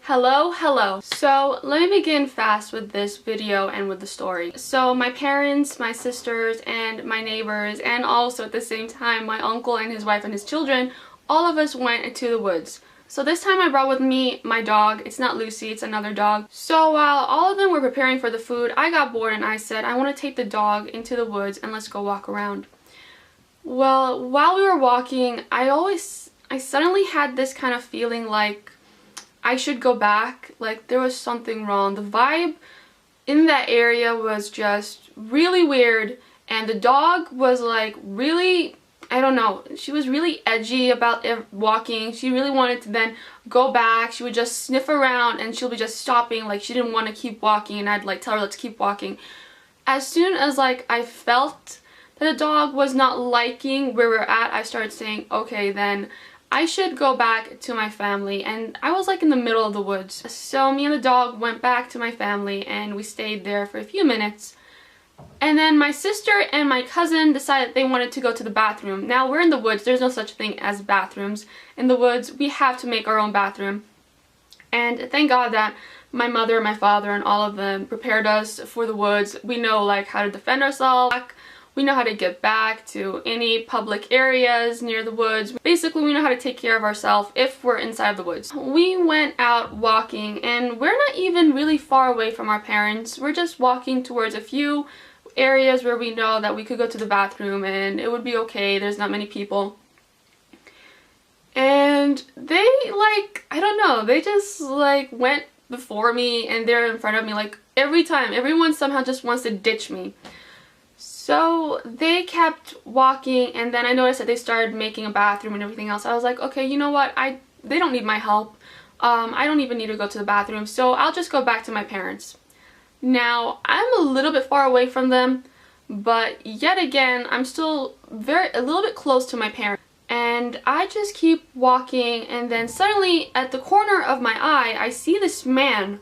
Hello. So let me begin fast with this video and with the story. So my parents, my sisters, and my neighbors, and also at the same time my uncle and his wife and his children, all of us went into the woods. So this time I brought with me my dog. It's not Lucy, it's another dog. So while all of them were preparing for the food, I got bored and I said, I want to take the dog into the woods and let's go walk around. Well, while we were walking, I suddenly had this kind of feeling like I should go back, like there was something wrong. The vibe in that area was just really weird, and the dog was like really, I don't know, she was really edgy about walking. She really wanted to then go back. She would just sniff around and she'll be just stopping, like she didn't want to keep walking, and I'd like tell her let's keep walking. As soon as like I felt that the dog was not liking where we're at, I started saying, okay, then I should go back to my family. And I was like in the middle of the woods. So me and the dog went back to my family and we stayed there for a few minutes. And then my sister and my cousin decided they wanted to go to the bathroom. Now we're in the woods. There's no such thing as bathrooms. In the woods, we have to make our own bathroom. And thank God that my mother, my father, and all of them prepared us for the woods. We know like how to defend ourselves. We know how to get back to any public areas near the woods. Basically, we know how to take care of ourselves if we're inside the woods. We went out walking, and we're not even really far away from our parents. We're just walking towards a few areas where we know that we could go to the bathroom and it would be okay. There's not many people. And they like, I don't know, they just like went before me and they're in front of me like every time. Everyone somehow just wants to ditch me. So they kept walking, and then I noticed that they started making a bathroom and everything else. I was like, okay, you know what? They don't need my help. I don't even need to go to the bathroom, so I'll just go back to my parents. Now, I'm a little bit far away from them, but yet again, I'm still a little bit close to my parents. And I just keep walking, and then suddenly at the corner of my eye, I see this man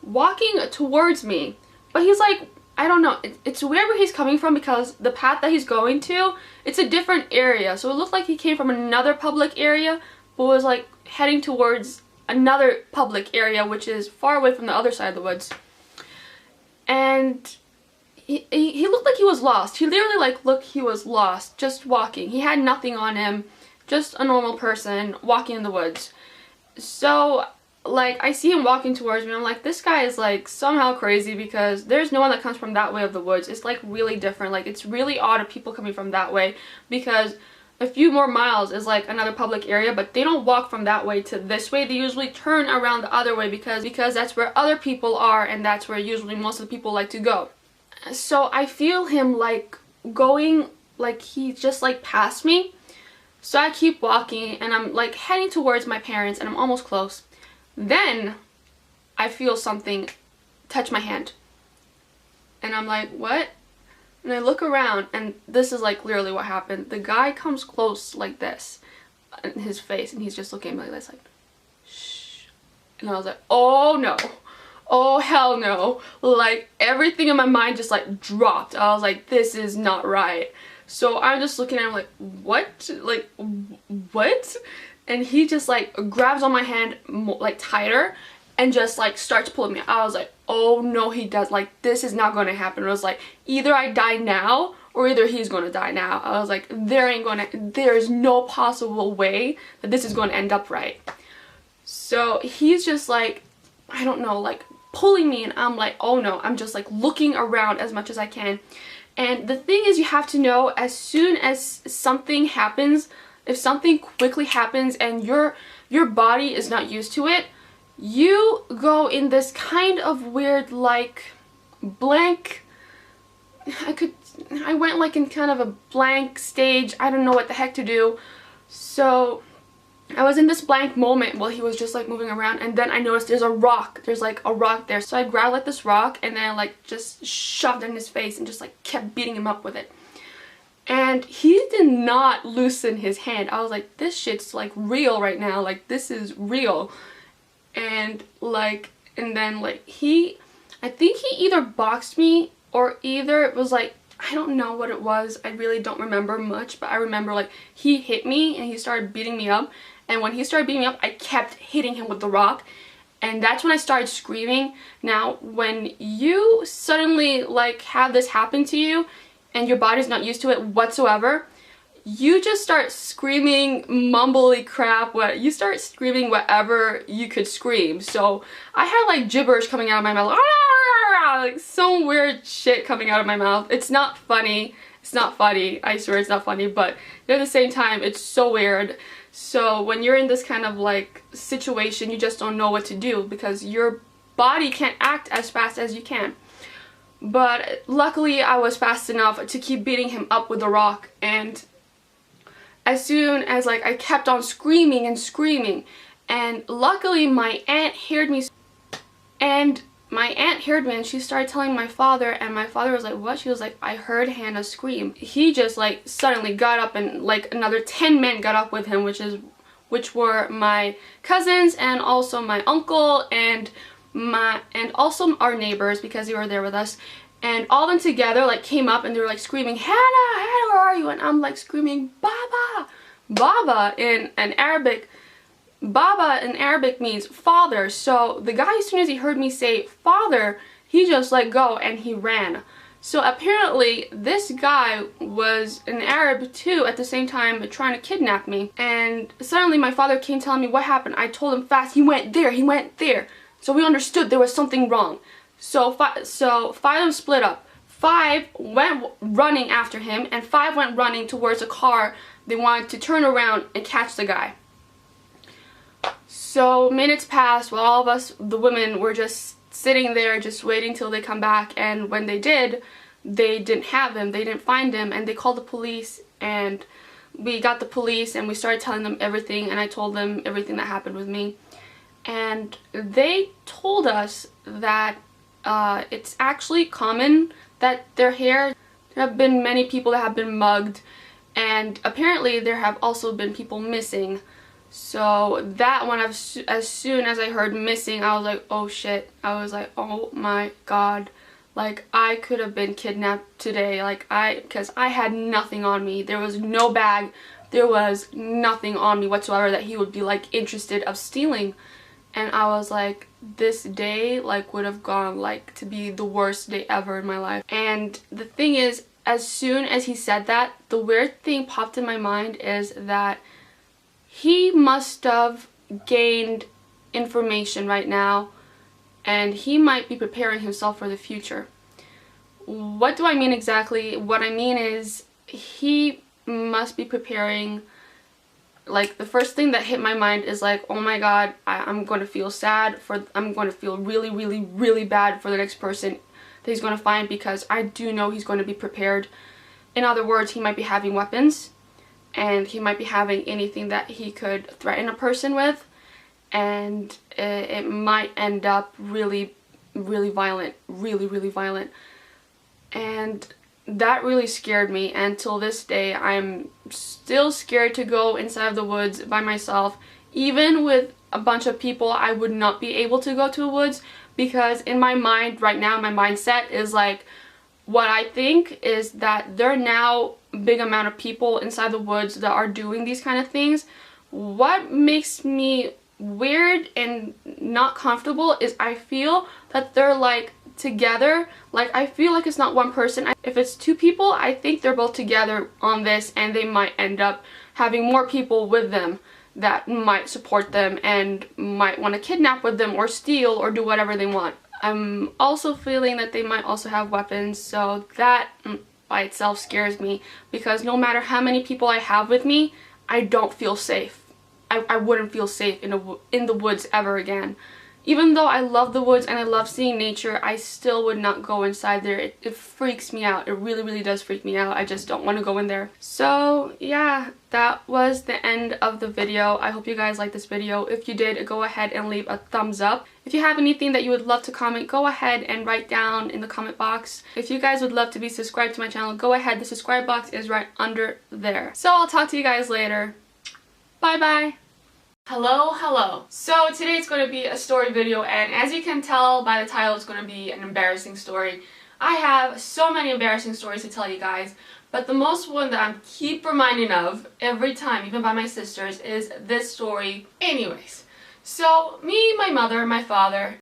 walking towards me. But he's like, I don't know, it's weird where he's coming from because the path that he's going to, it's a different area. So it looked like he came from another public area, but was like heading towards another public area, which is far away from the other side of the woods. And he looked like he was lost. He literally like looked, he was lost, just walking. He had nothing on him, just a normal person walking in the woods. So like I see him walking towards me, I'm like, this guy is like somehow crazy because there's no one that comes from that way of the woods. It's like really different. Like it's really odd of people coming from that way because a few more miles is like another public area, but they don't walk from that way to this way. They usually turn around the other way because that's where other people are, and that's where usually most of the people like to go. So I feel him like going, like he just like passed me. So I keep walking and I'm like heading towards my parents and I'm almost close. Then I feel something touch my hand. And I'm like, what? And I look around and this is like literally what happened. The guy comes close like this in his face and he's just looking at me like this, like, shh. And I was like, oh no. Oh hell no. Like everything in my mind just like dropped. I was like, this is not right. So I'm just looking at him like, what? Like, what? And he just like grabs on my hand like tighter and just like starts pulling me. I was like, oh no, he does. Like this is not going to happen. It was like either I die now or either he's going to die now. I was like, there's no possible way that this is going to end up right. So he's just like, I don't know, like pulling me, and I'm like, oh no. I'm just like looking around as much as I can. And the thing is, you have to know, as soon as something happens, if something quickly happens and your body is not used to it, you go in this kind of weird like blank, I went like in kind of a blank stage. I don't know what the heck to do. So I was in this blank moment while he was just like moving around, and then I noticed there's like a rock there. So I grabbed like this rock and then I like just shoved it in his face and just like kept beating him up with it. And he did not loosen his hand. I was like, this shit's like real right now. Like this is real. And then like I think he either boxed me or either it was like, I don't know what it was. I really don't remember much, but I remember like he hit me and he started beating me up. And when he started beating me up, I kept hitting him with the rock. and that's when I started screaming. Now, when you suddenly like have this happen to you and your body's not used to it whatsoever, you just start screaming mumbly crap. You start screaming whatever you could scream. So I had like gibberish coming out of my mouth, like some weird shit coming out of my mouth. It's not funny. It's not funny. I swear it's not funny, but at the same time, it's so weird. So when you're in this kind of like situation, you just don't know what to do because your body can't act as fast as you can. But luckily I was fast enough to keep beating him up with the rock, and as soon as like I kept on screaming and screaming, and luckily my aunt heard me, and she started telling my father, and my father was like, what? She was like, I heard Hannah scream. He just like suddenly got up, and like another 10 men got up with him, which were my cousins and also my uncle and also our neighbors, because they were there with us. And all of them together like came up and they were like screaming, Hannah, Hannah, where are you? And I'm like screaming, Baba. Baba in Arabic. Baba in Arabic means father. So the guy, as soon as he heard me say father, he just let go and he ran. So apparently this guy was an Arab too at the same time trying to kidnap me. And suddenly my father came telling me what happened. I told him fast, he went there, he went there. So we understood there was something wrong. So five of them split up. 5 went running after him, and 5 went running towards a car. They wanted to turn around and catch the guy. So minutes passed while all of us, the women, were just sitting there just waiting till they come back, and when they did, they didn't have him, they didn't find him, and they called the police, and we got the police and we started telling them everything, and I told them everything that happened with me. And they told us that it's actually common that there have been many people that have been mugged, and apparently there have also been people missing. So that one, as soon as I heard missing, I was like, oh shit. I was like, oh my god. Like, I could have been kidnapped today. Like, because I had nothing on me. There was no bag. There was nothing on me whatsoever that he would be like interested of stealing. And I was like, this day like would have gone like to be the worst day ever in my life. And the thing is, as soon as he said that, the weird thing popped in my mind is that he must have gained information right now, and he might be preparing himself for the future. What do I mean exactly? What I mean is he must be preparing. Like, the first thing that hit my mind is like, oh my god, I'm going to feel sad I'm going to feel really, really, really bad for the next person that he's going to find, because I do know he's going to be prepared. In other words, he might be having weapons, and he might be having anything that he could threaten a person with, and it might end up really, really violent, really, really violent. And that really scared me, and till this day I'm still scared to go inside of the woods by myself. Even with a bunch of people, I would not be able to go to the woods, because in my mind right now, my mindset is like, what I think is that there are now a big amount of people inside the woods that are doing these kind of things. What makes me weird and not comfortable is I feel that they're like together. Like, I feel like it's not one person. If it's 2 people, I think they're both together on this, and they might end up having more people with them that might support them and might want to kidnap with them or steal or do whatever they want. I'm also feeling that they might also have weapons, so that by itself scares me, because no matter how many people I have with me, I don't feel safe. I wouldn't feel safe in the woods ever again. Even though I love the woods and I love seeing nature, I still would not go inside there. It freaks me out. It really, really does freak me out. I just don't want to go in there. So yeah, that was the end of the video. I hope you guys liked this video. If you did, go ahead and leave a thumbs up. If you have anything that you would love to comment, go ahead and write down in the comment box. If you guys would love to be subscribed to my channel, go ahead. The subscribe box is right under there. So I'll talk to you guys later. Bye bye. Hello. So today it's going to be a story video, and as you can tell by the title, it's going to be an embarrassing story. I have so many embarrassing stories to tell you guys, but the most one that I keep reminding of every time, even by my sisters, is this story. Anyways, So me, my mother, my father,